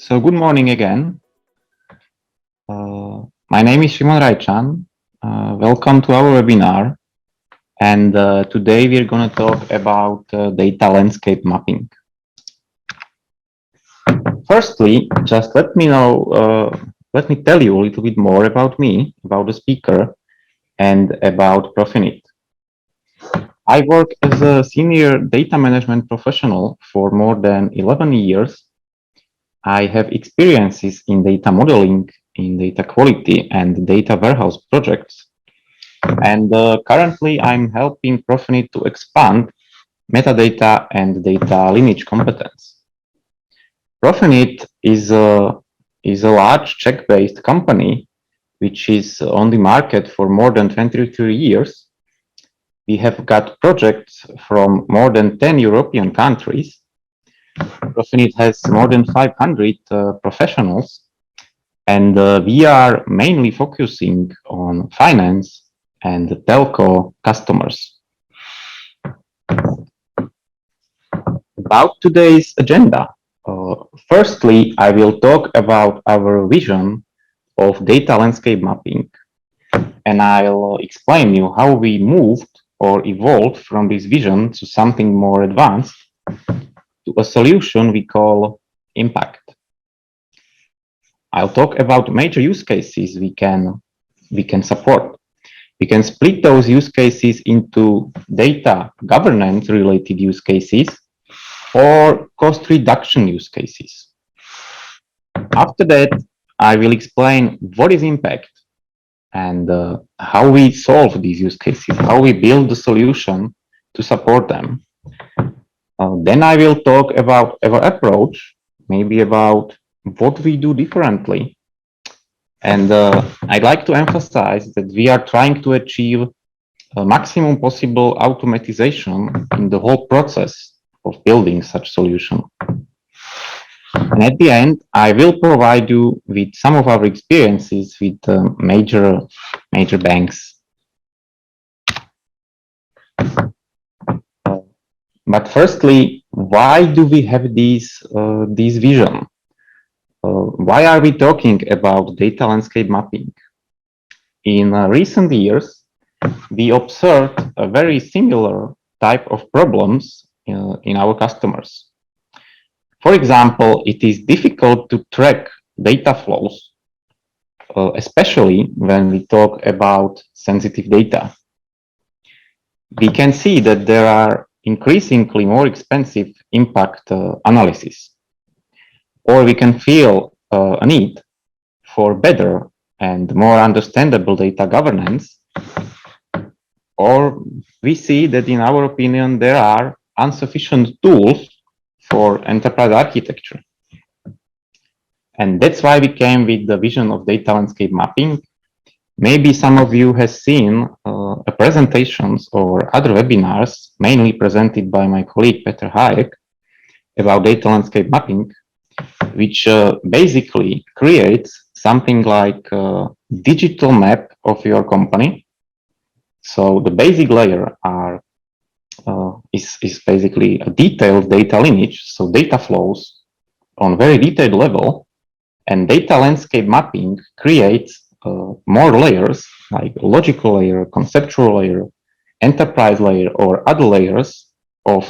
So good morning again. My name is Šimon Rajčan. Welcome to our webinar. And today we're going to talk about data landscape mapping. Firstly, just let me tell you a little bit more about me, about the speaker, and about Profinit. I work as a senior data management professional for more than 11 years. I have experiences in data modeling, in data quality, and data warehouse projects. And currently, I'm helping Profinit to expand metadata and data lineage competence. Profinit is a large Czech-based company, which is on the market for more than 23 years. We have got projects from more than 10 European countries. Profinit has more than 500 professionals, and we are mainly focusing on finance and telco customers. About today's agenda. Firstly, I will talk about our vision of data landscape mapping, and I'll explain you how we moved or evolved from this vision to something more advanced, to a solution we call impact. I'll talk about major use cases we can support. We can split those use cases into data governance related use cases or cost reduction use cases. After that, I will explain what is impact and how we solve these use cases, how we build the solution to support them. Then I will talk about our approach, maybe about what we do differently. And I'd like to emphasize that we are trying to achieve a maximum possible automatization in the whole process of building such solution. And at the end, I will provide you with some of our experiences with major banks. But firstly, why do we have this vision? Why are we talking about data landscape mapping? In recent years, we observed a very similar type of problems in our customers. For example, it is difficult to track data flows, especially when we talk about sensitive data. We can see that there are increasingly more expensive impact analysis, or we can feel a need for better and more understandable data governance, or we see that, in our opinion, there are insufficient tools for enterprise architecture. And that's why we came with the vision of data landscape mapping. Maybe some of you have seen presentations or other webinars, mainly presented by my colleague Petr Hayek, about data landscape mapping, which basically creates something like a digital map of your company. So the basic layer is basically a detailed data lineage, so data flows on very detailed level, and data landscape mapping creates more layers, like logical layer, conceptual layer, enterprise layer, or other layers of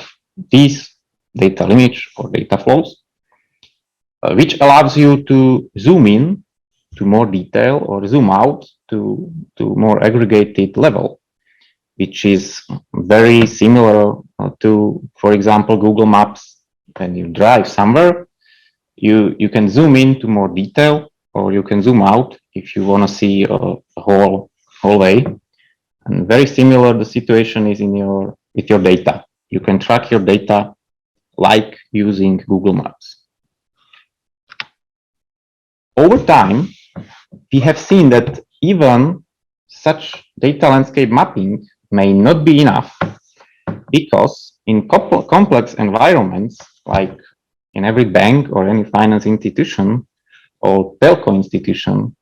these data lineage or data flows, which allows you to zoom in to more detail or zoom out to more aggregated level, which is very similar to, for example, Google Maps. When you drive somewhere, you can zoom in to more detail, or you can zoom out if you want to see a whole way. And very similar the situation is with your data. You can track your data like using Google Maps. Over time, we have seen that even such data landscape mapping may not be enough, because in complex environments, like in every bank or any finance institution or telco institution,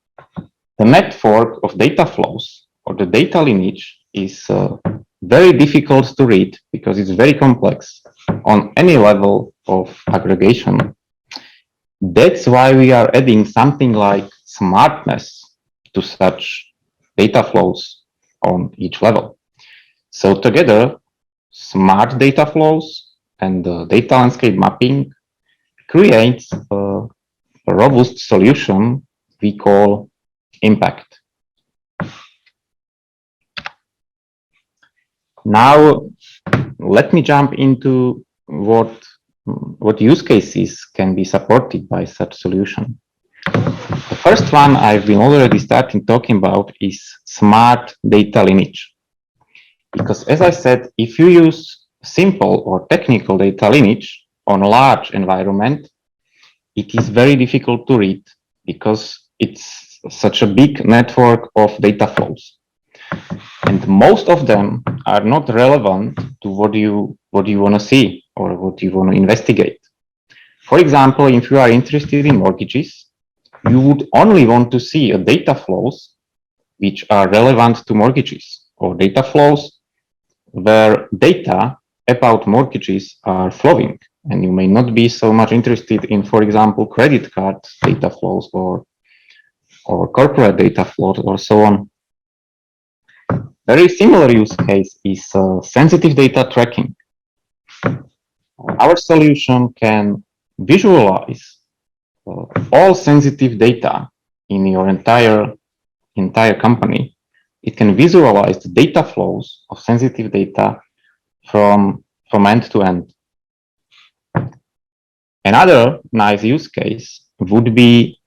the network of data flows or the data lineage is very difficult to read, because it's very complex on any level of aggregation. That's why we are adding something like smartness to such data flows on each level. So together, smart data flows and data landscape mapping creates a robust solution we call impact. Now, let me jump into what use cases can be supported by such solution. The first one I've been already starting talking about is smart data lineage. Because as I said, if you use simple or technical data lineage on a large environment, it is very difficult to read because it's such a big network of data flows. And most of them are not relevant to what you want to see or what you want to investigate. For example, if you are interested in mortgages, you would only want to see a data flows which are relevant to mortgages, or data flows where data about mortgages are flowing. And you may not be so much interested in, for example, credit card data flows or corporate data flows or so on. Very similar use case is sensitive data tracking. Our solution can visualize all sensitive data in your entire company. It can visualize the data flows of sensitive data from end to end. Another nice use case would be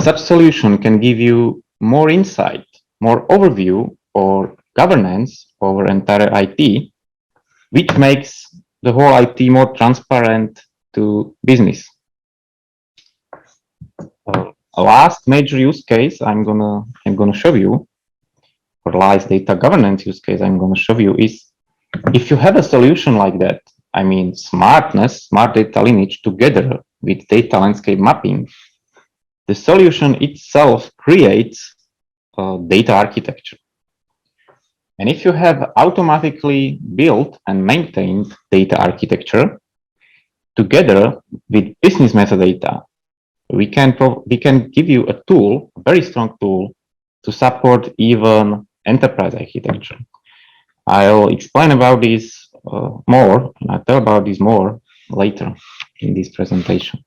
such solution can give you more insight, more overview or governance over entire IT, which makes the whole IT more transparent to business. Last major use case I'm gonna show you, or last data governance use case I'm gonna show you is if you have a solution like that, I mean smartness, smart data lineage together with data landscape mapping, the solution itself creates data architecture. And if you have automatically built and maintained data architecture together with business metadata, we can give you a tool, a very strong tool, to support even enterprise architecture. I'll explain about this more, and I'll tell about this more later in this presentation.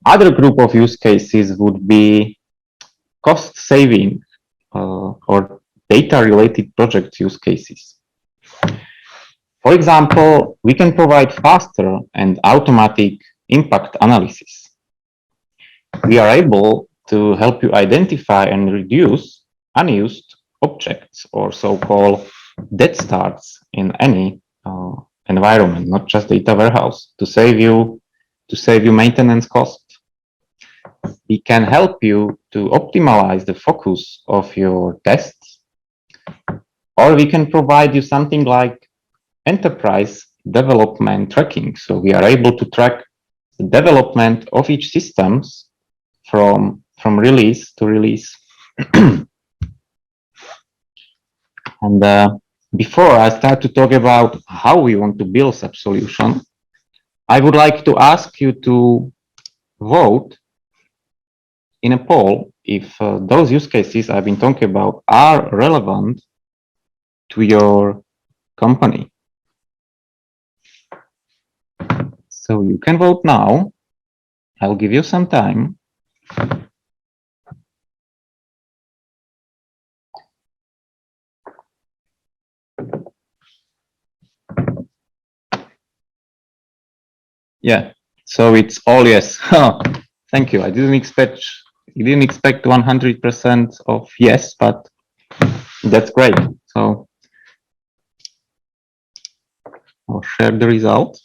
Other group of use cases would be cost saving or data-related project use cases. For example, we can provide faster and automatic impact analysis. We are able to help you identify and reduce unused objects or so-called dead starts in any environment, not just data warehouse, to save you maintenance cost. We can help you to optimize the focus of your tests, or we can provide you something like enterprise development tracking. So we are able to track the development of each systems from release to release. And before I start to talk about how we want to build such solution, I would like to ask you to vote in a poll if those use cases I've been talking about are relevant to your company. So you can vote now. I'll give you some time. Yeah, so it's all yes. Thank you. I didn't expect 100% of yes, but that's great. So I'll share the result,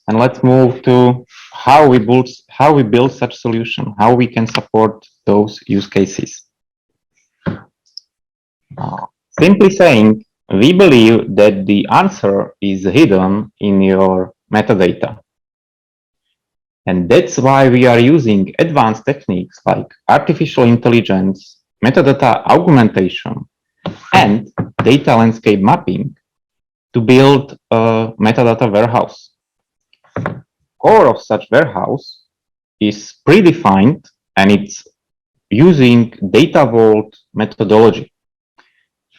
and let's move to how we build such solution, how we can support those use cases. Simply saying, we believe that the answer is hidden in your metadata. And that's why we are using advanced techniques like artificial intelligence, metadata augmentation, and data landscape mapping to build a metadata warehouse. core of such warehouse is predefined and it's using data vault methodology.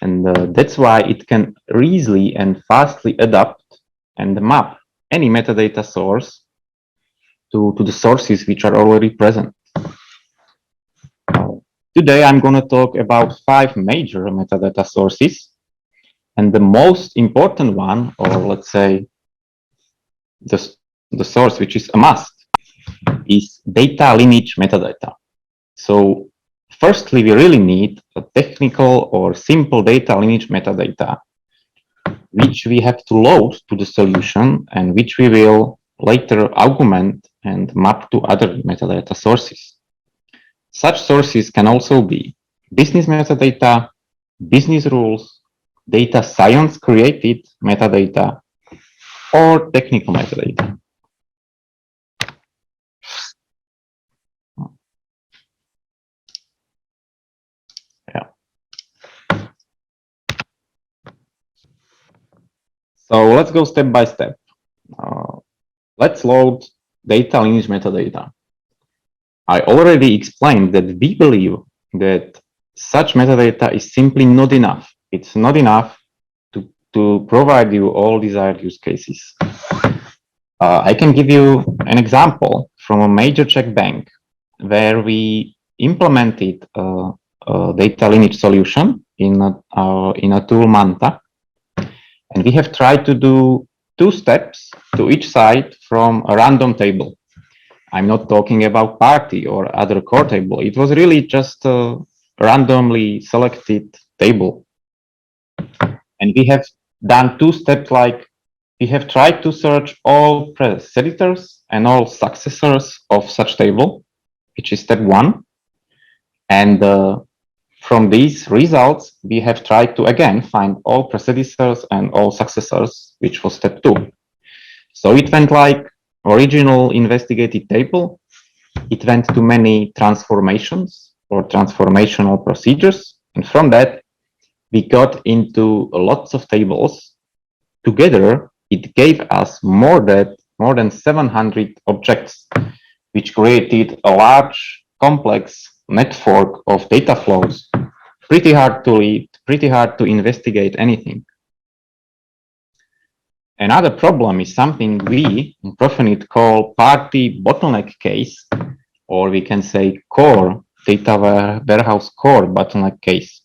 And that's why it can easily and fastly adapt and map any metadata source to the sources which are already present. Today, I'm going to talk about 5 major metadata sources. And the most important one, or let's say the source which is a must, is data lineage metadata. So firstly, we really need a technical or simple data lineage metadata, which we have to load to the solution and which we will later augment and map to other metadata sources. Such sources can also be business metadata, business rules, data science created metadata, or technical metadata. Yeah. So let's go step by step. Let's load data lineage metadata. I already explained that we believe that such metadata is simply not enough. It's not enough to provide you all desired use cases. I can give you an example from a major Czech bank where we implemented a data lineage solution in a tool Manta. And we have tried to do 2 steps to each side from a random table. I'm not talking about party or other core table. It was really just a randomly selected table. And we have done 2 steps, like we have tried to search all predecessors and all successors of such table, which is step 1. And from these results, we have tried to again find all predecessors and all successors, which was step 2. So it went like original investigated table. It went to many transformations or transformational procedures. And from that, we got into lots of tables. Together, it gave us more than 700 objects, which created a large, complex network of data flows. Pretty hard to read, pretty hard to investigate anything. Another problem is something we in Profinit call party bottleneck case, or we can say core data warehouse core bottleneck case.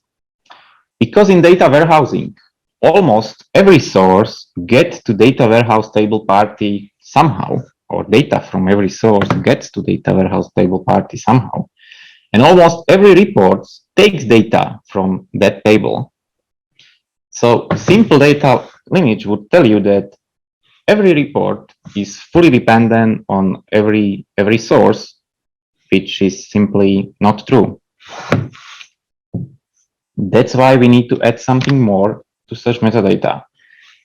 Because in data warehousing, almost every source gets to data warehouse table party somehow, or data from every source gets to data warehouse table party somehow. And almost every report takes data from that table. So simple data lineage would tell you that every report is fully dependent on every source, which is simply not true. That's why we need to add something more to such metadata.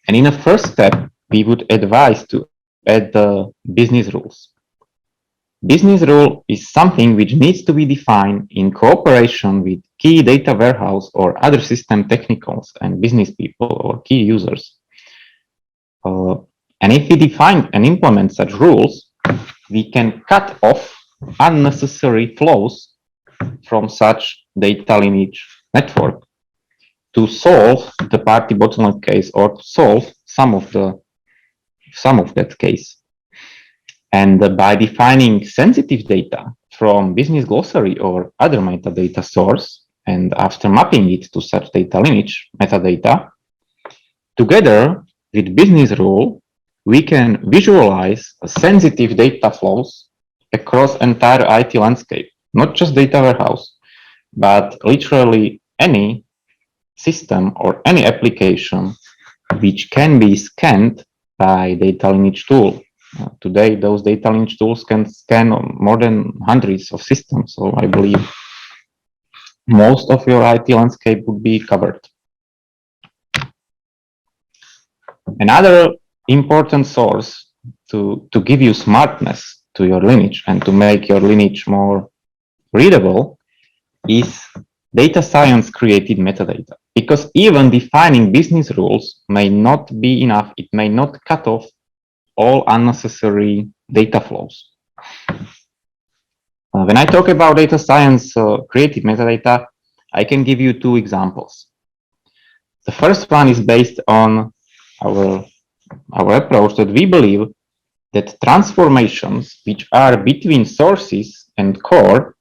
And in a first step, we would advise to add the business rules. Business rule is something which needs to be defined in cooperation with key data warehouse or other system technicals and business people or key users. And if we define and implement such rules, we can cut off unnecessary flows from such data lineage network to solve the party bottleneck case or to solve some of that case. And by defining sensitive data from business glossary or other metadata source, and after mapping it to such data lineage metadata, together with business rule, we can visualize sensitive data flows across entire IT landscape, not just data warehouse, but literally any system or any application which can be scanned by data lineage tool. Today, those data lineage tools can scan more than hundreds of systems. So I believe most of your IT landscape would be covered. Another important source to give you smartness to your lineage and to make your lineage more readable is data science created metadata. Because even defining business rules may not be enough. It may not cut off all unnecessary data flows. When I talk about data science created metadata, I can give you two examples. The first one is based on our approach that we believe that transformations which are between sources and core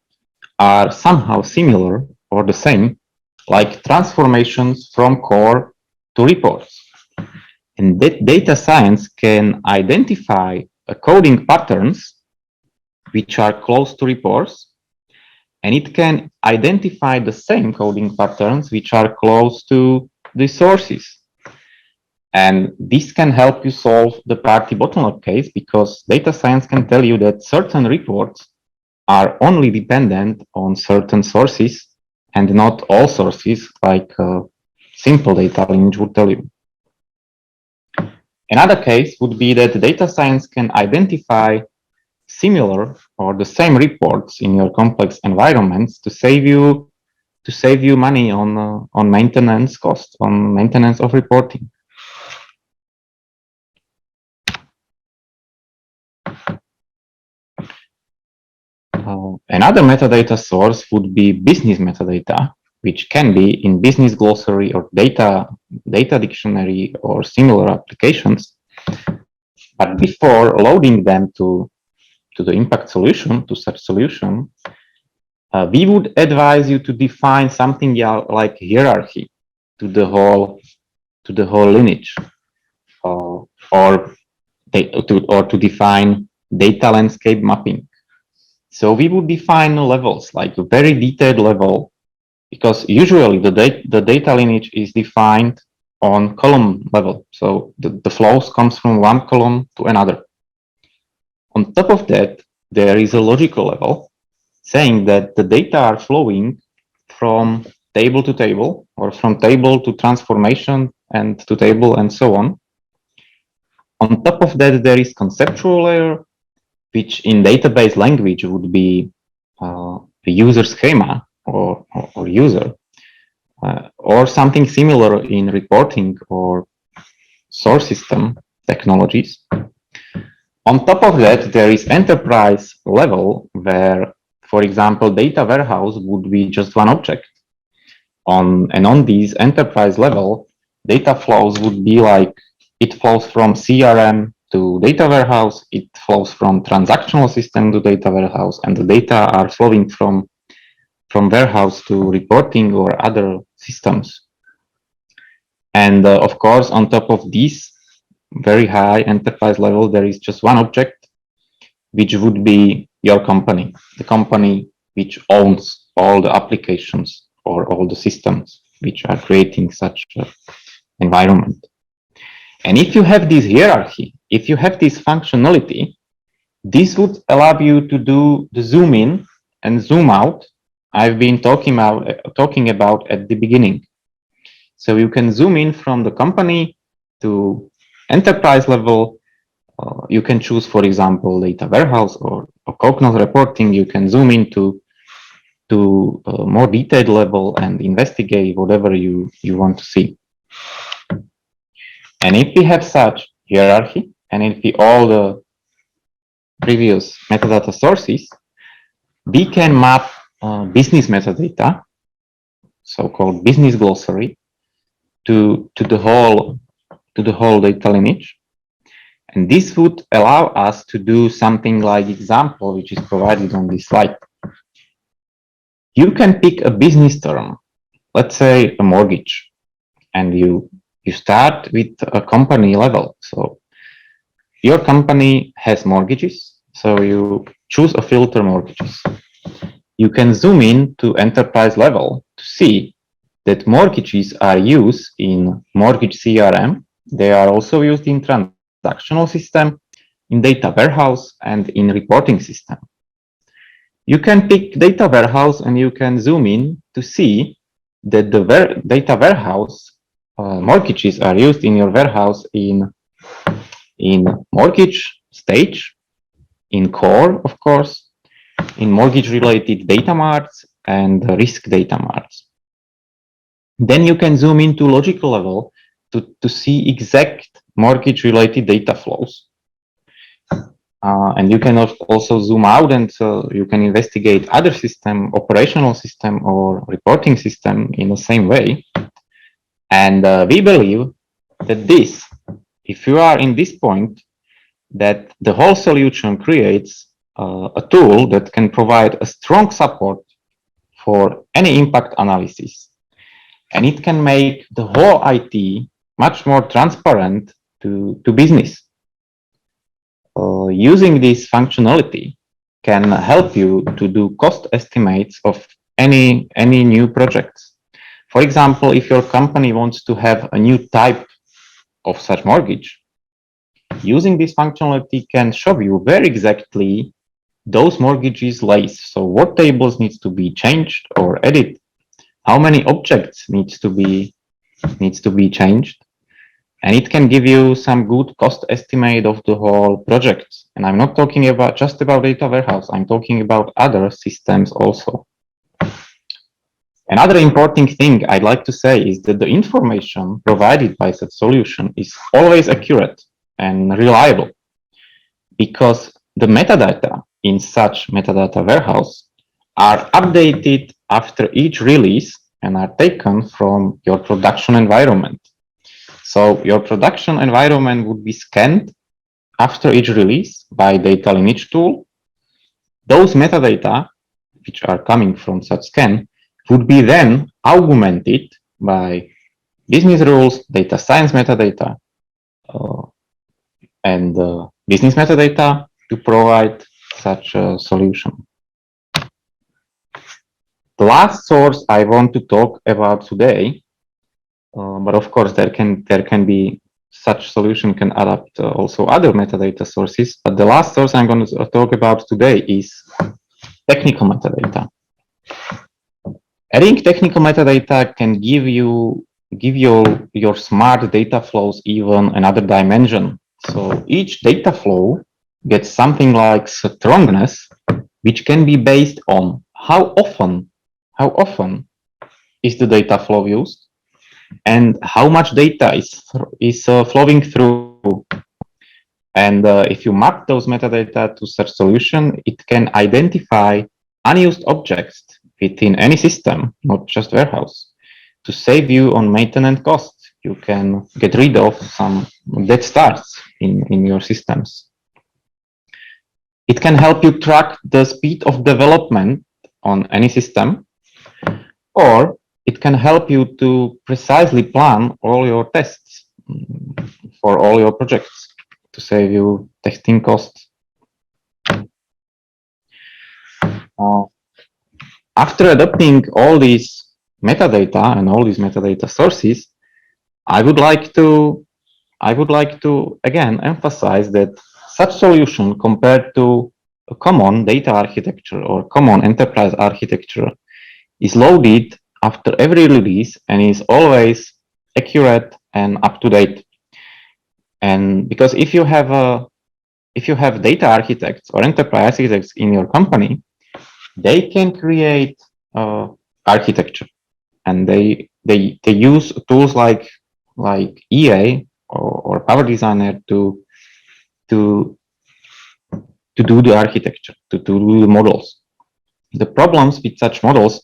are somehow similar or the same, like transformations from core to reports. And that data science can identify coding patterns which are close to reports, and it can identify the same coding patterns which are close to the sources. And this can help you solve the party bottleneck case, because data science can tell you that certain reports are only dependent on certain sources and not all sources, like simple data lineage would tell you. Another case would be that data science can identify similar or the same reports in your complex environments to save you money on maintenance costs, on maintenance of reporting. Another metadata source would be business metadata, which can be in business glossary or data dictionary or similar applications. But before loading them to the impact solution, to such solution, we would advise you to define something like hierarchy to the whole lineage, or to define data landscape mapping. So we would define levels, like a very detailed level, because usually the data lineage is defined on column level. So the flows comes from one column to another. On top of that, there is a logical level saying that the data are flowing from table to table, or from table to transformation and to table, and so on. On top of that, there is conceptual layer, which in database language would be the user schema or user, or something similar in reporting or source system technologies. On top of that, there is enterprise level, where, for example, data warehouse would be just one object. On these enterprise level, data flows would be like, it flows from CRM to data warehouse, it flows from transactional system to data warehouse, and the data are flowing from warehouse to reporting or other systems. And of course, on top of this very high enterprise level, there is just one object, which would be your company, the company which owns all the applications or all the systems which are creating such environment. And if you have this hierarchy, if you have this functionality, this would allow you to do the zoom in and zoom out I've been talking about at the beginning. So you can zoom in from the company to enterprise level. You can choose, for example, data warehouse or Cognos reporting. You can zoom into a more detailed level and investigate whatever you want to see. And if we have such hierarchy, and if we all the previous metadata sources, we can map business metadata, so-called business glossary, to the whole data lineage. And this would allow us to do something like example, which is provided on this slide. You can pick a business term, let's say a mortgage, and you start with a company level. So your company has mortgages, so you choose a filter mortgages. You can zoom in to enterprise level to see that mortgages are used in mortgage CRM. They are also used in transactional system, in data warehouse, and in reporting system. You can pick data warehouse and you can zoom in to see that the data warehouse mortgages are used in your warehouse in mortgage stage, in core, of course, in mortgage related data marts and risk data marts. Then you can zoom into logical level to see exact mortgage related data flows. And you can also zoom out and you can investigate other system, operational system or reporting system in the same way. And we believe that this, if you are in this point, that the whole solution creates a tool that can provide a strong support for any impact analysis. And it can make the whole IT much more transparent to business. Using this functionality can help you to do cost estimates of any new projects. For example, if your company wants to have a new type of such mortgage, using this functionality can show you very exactly those mortgages lays. So what tables needs to be changed or added, how many objects needs to be changed, and it can give you some good cost estimate of the whole project. And I'm not talking about just about data warehouse. I'm talking about other systems also. Another important thing I'd like to say is that the information provided by such solution is always accurate and reliable, because the metadata in such metadata warehouse are updated after each release and are taken from your production environment. So your production environment would be scanned after each release by data lineage tool. Those metadata, which are coming from such scan, would be then augmented by business rules, data science metadata, and business metadata to provide such a solution. The last source I want to talk about today, but of course there can be such solution can adapt also other metadata sources. But the last source I'm going to talk about today is technical metadata. Adding technical metadata can give your smart data flows even another dimension. So each data flow gets something like strongness, which can be based on how often is the data flow used and how much data is flowing through. And if you map those metadata to such solution, it can identify unused objects within any system, not just warehouse, to save you on maintenance costs. You can get rid of some dead starts in your systems. It can help you track the speed of development on any system, or it can help you to precisely plan all your tests for all your projects to save you testing costs. After adopting all these metadata and all these metadata sources, I would like to again emphasize that such solution compared to a common data architecture or common enterprise architecture is loaded after every release and is always accurate and up to date. And because if you have data architects or enterprise architects in your company, they can create architecture, and they use tools like EA or Power Designer to do the architecture, to do the models. The problems with such models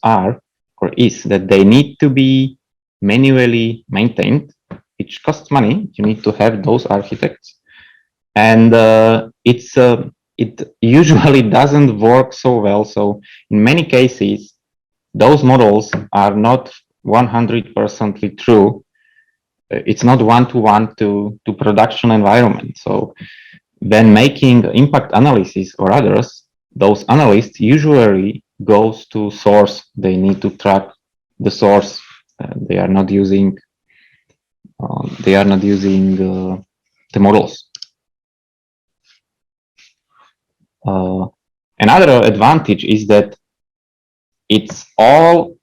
is that they need to be manually maintained, which costs money. You need to have those architects, and it usually doesn't work so well. So in many cases, those models are not 100% true. It's not one-to-one to production environment. So when making impact analysis or others, those analysts usually goes to source. They need to track the source. They are not using the models. Another advantage is that it's all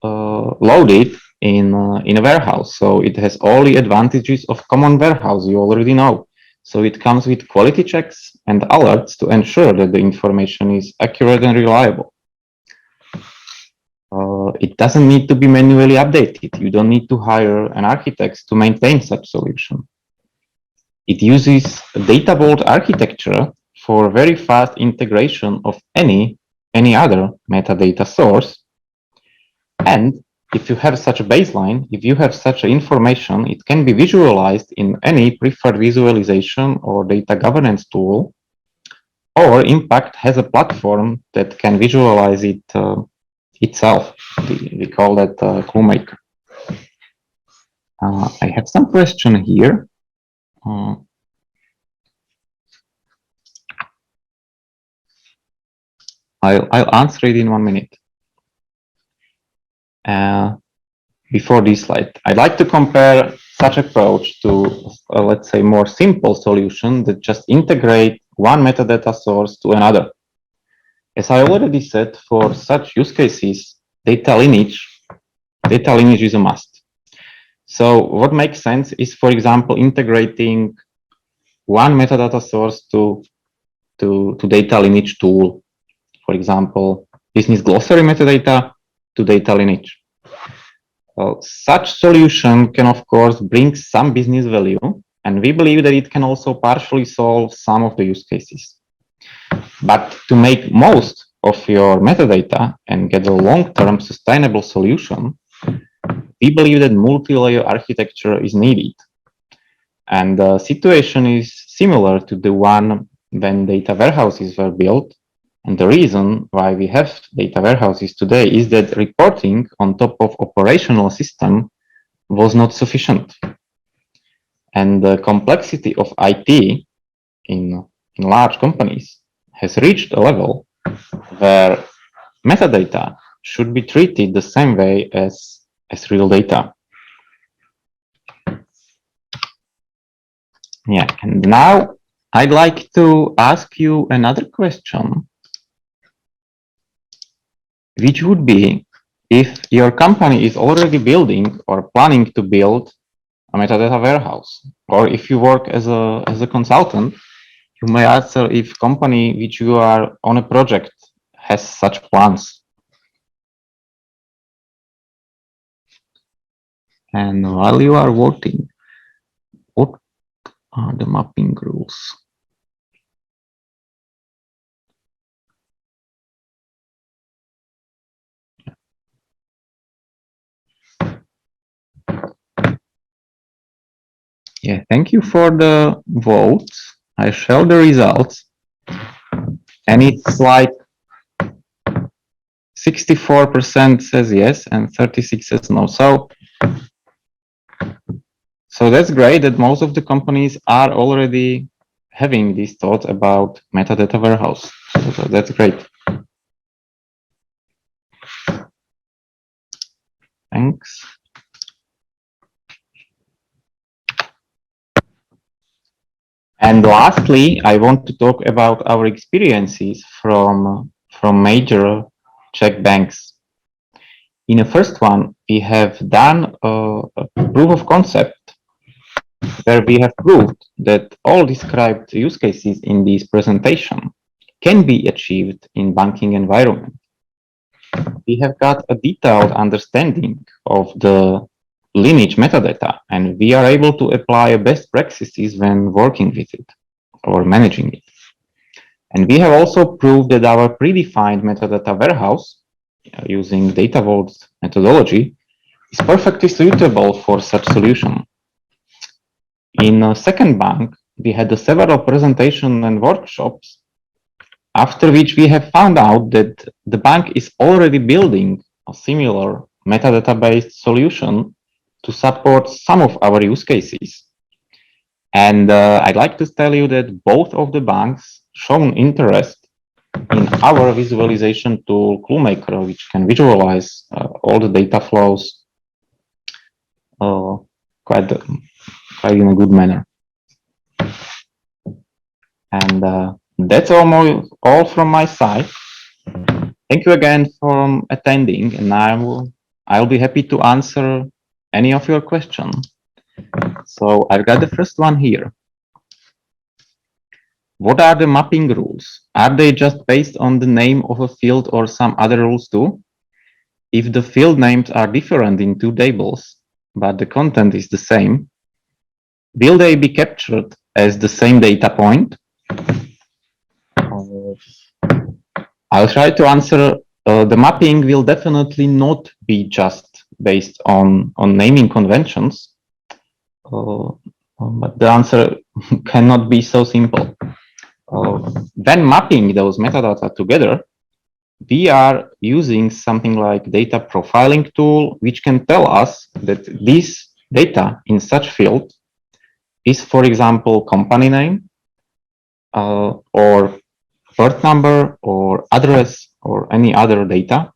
loaded in a warehouse, so it has all the advantages of common warehouse you already know. So it comes with quality checks and alerts to ensure that the information is accurate and reliable. It doesn't need to be manually updated. You don't need to hire an architect to maintain such solution. It uses a data vault architecture for very fast integration of any other metadata source. And if you have such a baseline, if you have such information, it can be visualized in any preferred visualization or data governance tool, or Impact has a platform that can visualize it itself. We call that ClueMaker. I have some question here. I'll answer it in 1 minute. Before this slide, I'd like to compare such approach to, let's say, more simple solution that just integrate one metadata source to another. As I already said, for such use cases, data lineage is a must. So what makes sense is, for example, integrating one metadata source to data lineage tool. For example, business glossary metadata to data lineage. Such solution can, of course, bring some business value, and we believe that it can also partially solve some of the use cases. But to make most of your metadata and get a long-term sustainable solution, we believe that multi-layer architecture is needed. And the situation is similar to the one when data warehouses were built. And the reason why we have data warehouses today is that reporting on top of operational system was not sufficient. And the complexity of IT in large companies has reached a level where metadata should be treated the same way as real data. Yeah, and now I'd like to ask you another question, which would be, if your company is already building or planning to build a metadata warehouse, or if you work as a consultant, you may answer if company which you are on a project has such plans. And while you are voting, what are the mapping rules? Yeah, thank you for the votes. I show the results, and it's like 64% says yes and 36 says no. So that's great that most of the companies are already having these thoughts about metadata warehouse. So that's great. Thanks. And lastly, I want to talk about our experiences from major Czech banks. In the first one, we have done a proof of concept where we have proved that all described use cases in this presentation can be achieved in banking environment. We have got a detailed understanding of the lineage metadata, and we are able to apply best practices when working with it or managing it. And we have also proved that our predefined metadata warehouse using data vault methodology is perfectly suitable for such solution. In a second bank, we had several presentations and workshops, after which we have found out that the bank is already building a similar metadata-based solution to support some of our use cases. And I'd like to tell you that both of the banks shown interest in our visualization tool, ClueMaker, which can visualize all the data flows quite in a good manner. And that's all from my side. Thank you again for attending, and I'll be happy to answer any of your questions. So I've got the first one here. What are the mapping rules? Are they just based on the name of a field or some other rules too? If the field names are different in two tables, but the content is the same, will they be captured as the same data point? I'll try to answer. The mapping will definitely not be just based on naming conventions, but the answer cannot be so simple. When mapping those metadata together, we are using something like data profiling tool, which can tell us that this data in such field is, for example, company name, or birth number, or address, or any other data.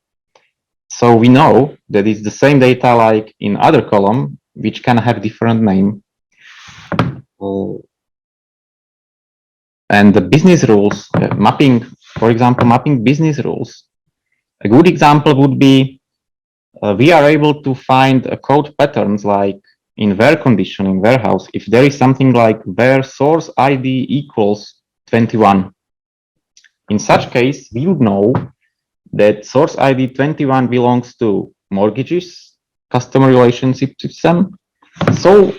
So we know that it's the same data like in other column, which can have different name. And the business rules, mapping, for example, mapping business rules. A good example would be we are able to find code patterns like in where condition in warehouse, if there is something like where source ID equals 21. In such case, we would know that source ID 21 belongs to mortgages, customer relationship system. So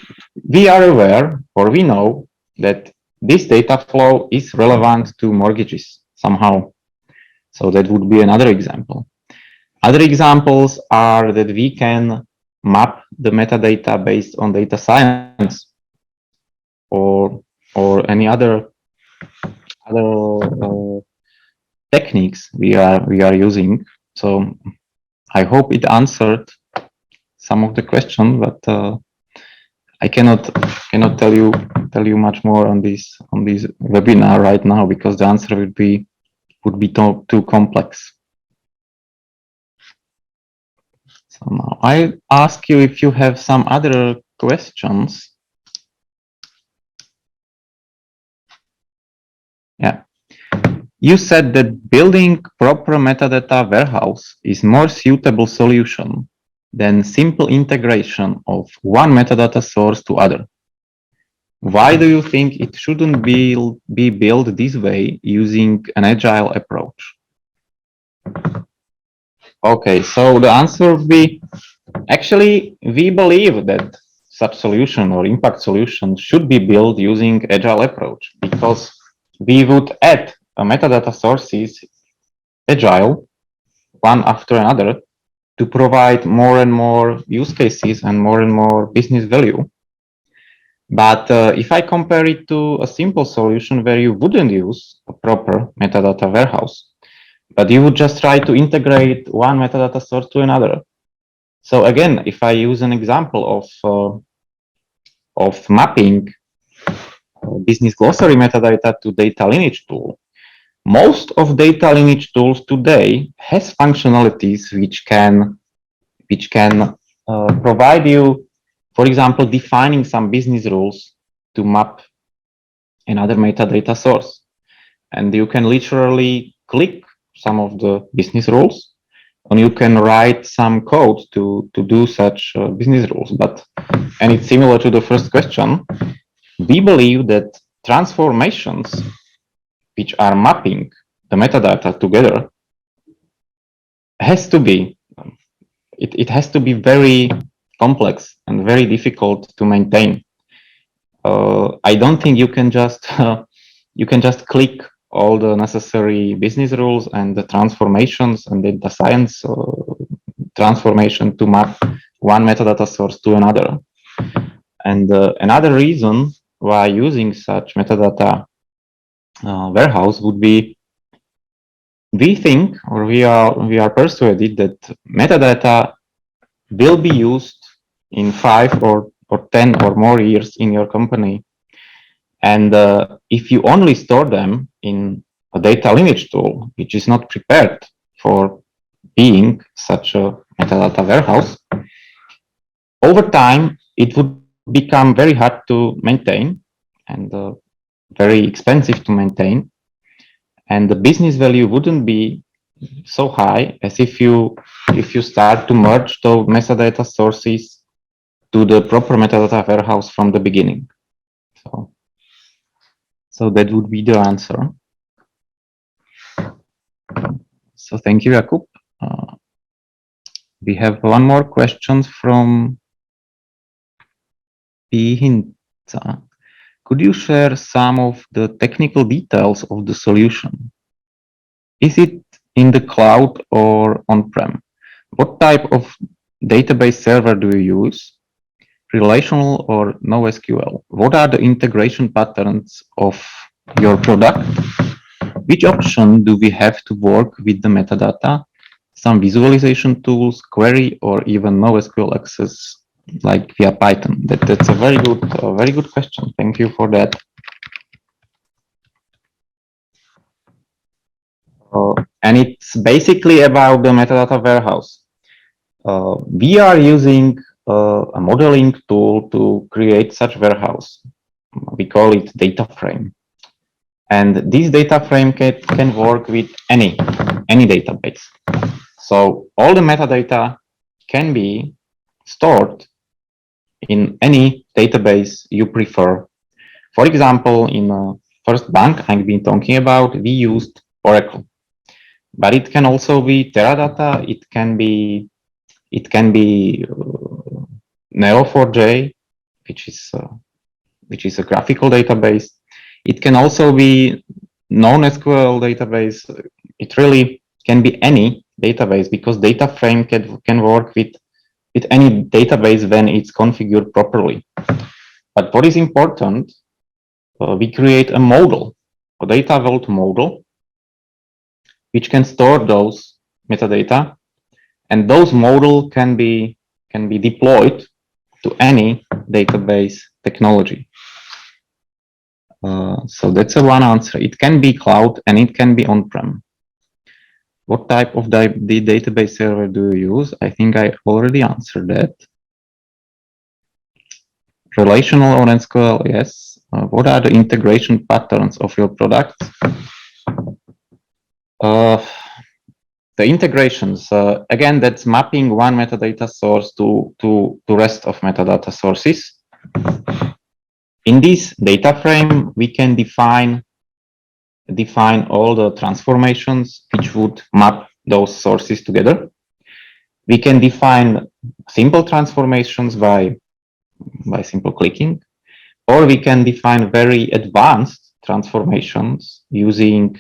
we are aware, or we know, that this data flow is relevant to mortgages somehow. So that would be another example. Other examples are that we can map the metadata based on data science or any other techniques we are using. So I hope it answered some of the questions, but I cannot tell you much more on this webinar right now because the answer would be too complex. So now I ask you if you have some other questions. Yeah. You said that building proper metadata warehouse is more suitable solution than simple integration of one metadata source to other. Why do you think it shouldn't be built this way using an agile approach? Okay, so the answer would be, actually, we believe that such solution or impact solution should be built using agile approach because we would add metadata sources agile one after another to provide more and more use cases and more business value. But if I compare it to a simple solution where you wouldn't use a proper metadata warehouse, but you would just try to integrate one metadata source to another. So again, if I use an example of mapping business glossary metadata to data lineage tool, most of data lineage tools today has functionalities which can provide you, for example, defining some business rules to map another metadata source. And you can literally click some of the business rules, and you can write some code to do such business rules. And it's similar to the first question. We believe that transformations which are mapping the metadata together has to be it has to be very complex and very difficult to maintain. I don't think you can just click all the necessary business rules and the transformations and data science transformation to map one metadata source to another. And another reason why using such metadata warehouse would be, we think, or we are persuaded that metadata will be used in 5 or 10 or more years in your company. And if you only store them in a data lineage tool, which is not prepared for being such a metadata warehouse, over time, it would become very hard to maintain and very expensive to maintain. And the business value wouldn't be so high as if you start to merge those metadata sources to the proper metadata warehouse from the beginning. So that would be the answer. So thank you, Jakub. We have one more question from Pihinta. Could you share some of the technical details of the solution? Is it in the cloud or on-prem? What type of database server do you use? Relational or NoSQL? What are the integration patterns of your product? Which option do we have to work with the metadata? Some visualization tools, query, or even NoSQL access like via Python? That's a very good question. Thank you for that. And it's basically about the metadata warehouse. We are using a modeling tool to create such warehouse. We call it data frame. And this data frame can work with any database. So all the metadata can be stored in any database you prefer. For example, in the first bank I've been talking about, we used Oracle. But it can also be Teradata, it can be Neo4j, which is a graphical database. It can also be non-SQL database. It really can be any database because data frame can work with any database when it's configured properly. But what is important, we create a model, a data vault model, which can store those metadata, and those model can be deployed to any database technology. So that's a one answer. It can be cloud and it can be on-prem. What type of the database server do you use? I think I already answered that. Relational or SQL, yes. What are the integration patterns of your products? The integrations, again, that's mapping one metadata source to rest of metadata sources. In this data frame, we can define all the transformations which would map those sources together. We can define simple transformations by simple clicking, or we can define very advanced transformations using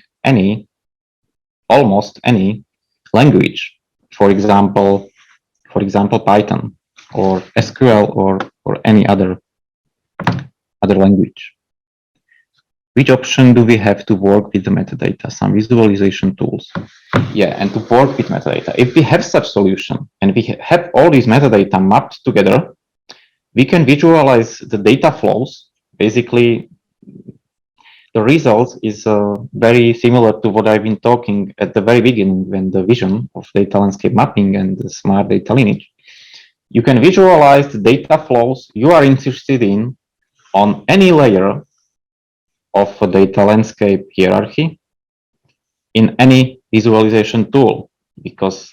almost any language. For example, Python or SQL or any other language. Which option do we have to work with the metadata? Some visualization tools. Yeah, and to work with metadata. If we have such solution and we have all these metadata mapped together, we can visualize the data flows. Basically, the results is very similar to what I've been talking at the very beginning when the vision of data landscape mapping and the smart data lineage. You can visualize the data flows you are interested in on any layer of a data landscape hierarchy in any visualization tool, because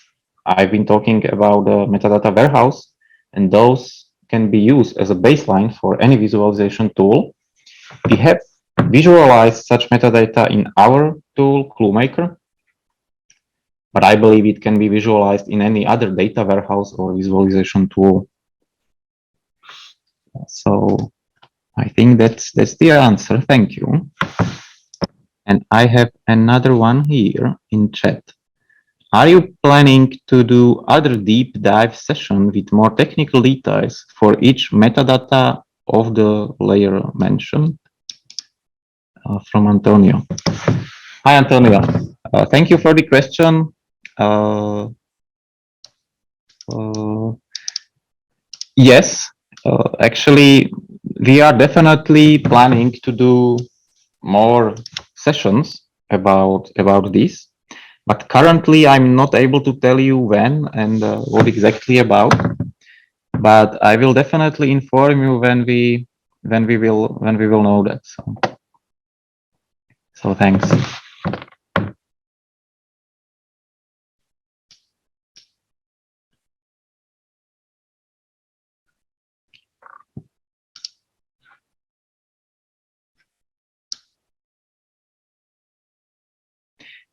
I've been talking about the metadata warehouse, and those can be used as a baseline for any visualization tool. We have visualized such metadata in our tool, ClueMaker, but I believe it can be visualized in any other data warehouse or visualization tool. So I think that's the answer. Thank you. And I have another one here in chat. Are you planning to do other deep dive session with more technical details for each metadata of the layer mentioned? From Antonio. Hi, Antonio. Thank you for the question. Yes, actually, we are definitely planning to do more sessions about this, but currently I'm not able to tell you when and what exactly about. But I will definitely inform you when we will know that. So thanks.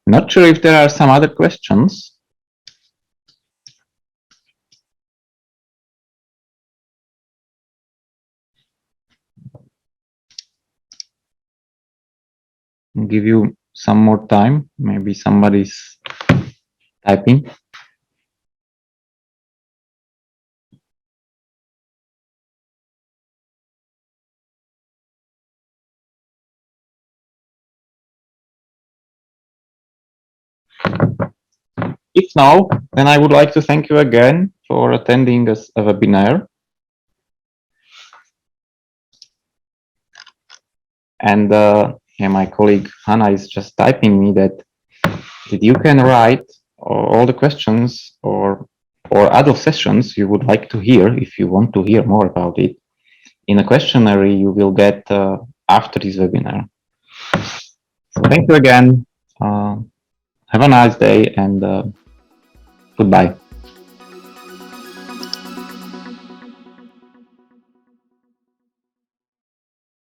Not sure if there are some other questions. Give you some more time. Maybe somebody's typing. If no, then I would like to thank you again for attending a webinar. And yeah, my colleague Hannah is just typing me that you can write all the questions or other sessions you would like to hear if you want to hear more about it in a questionnaire you will get after this webinar. So thank you again. Have a nice day and goodbye.